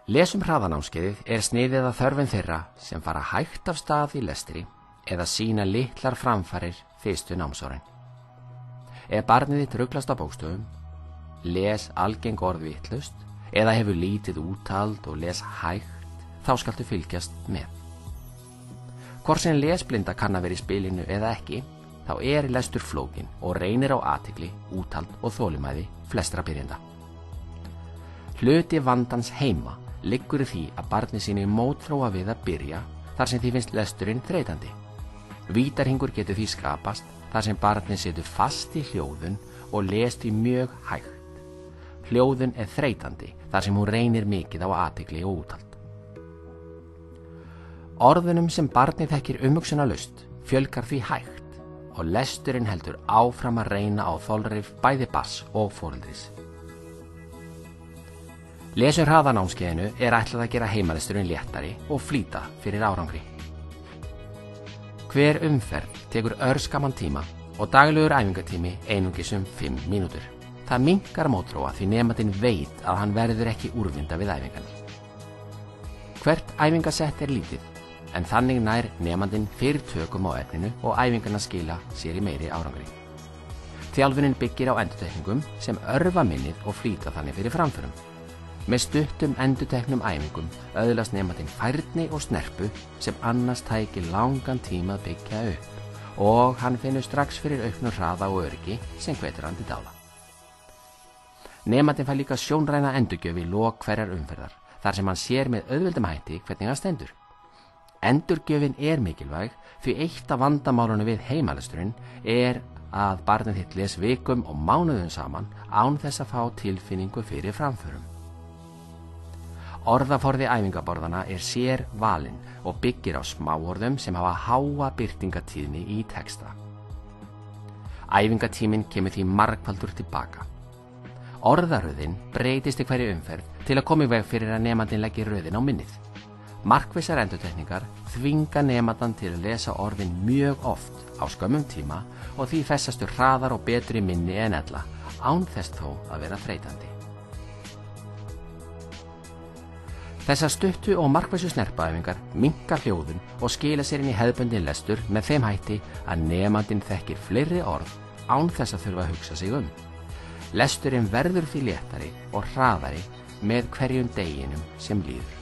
Lesum hraðanámskeiðið sniðið að þörfum þeirra sem fara hægt af stað í lestri eða sýna litlar framfarir fyrstu námsárin. Ef barnið þitt ruglast á bókstöfum, les algeng orð vitlaust eða hefur lítið úthald og les hægt, þá skaltu fylgjast með. Hvort sem lesblinda kann að vera í spilinu eða ekki, þá lestur flókin og reynir á athygli, úthald og þolinmæði flestra byrjenda. Hluti vandans heima liggur í því að barnið sínu mótþróa við að byrja þar sem því finnst lesturinn þreytandi. Vítahringur getur því skapast þar sem barnið situr fast í hljóðun og les því mjög hægt. Hljóðun þreytandi þar sem hún reynir mikið á athygli og úthald. Orðunum sem barnið þekkir umhugsunarlaust fjölgar því hægt og lesturinn heldur áfram að reyna á þolrif bæði barns og foreldris. Lesum hraðanámskeiðinu ætlað að gera heimalesturinn léttari og flýta fyrir árangri. Hver umferð tekur örskaman tíma og daglegur æfingatími einungis 5 mínútur. Það minnkar mótþróa því nemandinn veit að hann verður ekki úrvinda við æfingarnar. Hvert æfingasett lítið, en þannig nær nemandinn fyrr tökum á efninu og æfingarnar skila sér í meiri árangri. Þjálfunin byggir á endurtekningum sem örva minnið og flýta þannig fyrir framförum. Með stuttum endurteknum æfingum öðlast nemandinn færni og snerpu sem annars tæki langan tíma að byggja upp og hann finnur strax fyrir auknum hraða og öryggi sem hvetur hann til dáða. Nemandinn fær líka sjónræna endurgjöf í lok hverjar umferðar þar sem hann sér með auðveldum hætti hvernig hann stendur. Endurgjöfin mikilvæg því eitt af vandamálunum við heimalesturinn að barnið þitt les vikum og mánuðum saman án þess að fá tilfinningu fyrir framförum. Orðaforði æfingaborðana sér valinn og byggir á smáorðum sem hafa háa birtingatíðni í texta. Æfingatíminn kemur því margfaldur tilbaka. Orðaröðin breytist í hverju umferð til að koma í veg fyrir að nemandinn leggi röðin á minnið. Markvissar endurtekningar þvinga nemandann til að lesa orðin mjög oft á skömmum tíma og því festast hraðar og betur í minni en ella, án þess þó að vera þreytandi. Þessar stuttu og markvissu snerpuæfingar minnka hljóðun og skila sér inn í hefðbundinn lestur með þeim hætti að nemandinn þekkir fleiri orð án þess að þurfa að hugsa sig um. Lesturinn verður því léttari og hraðari með hverjum deginum sem líður.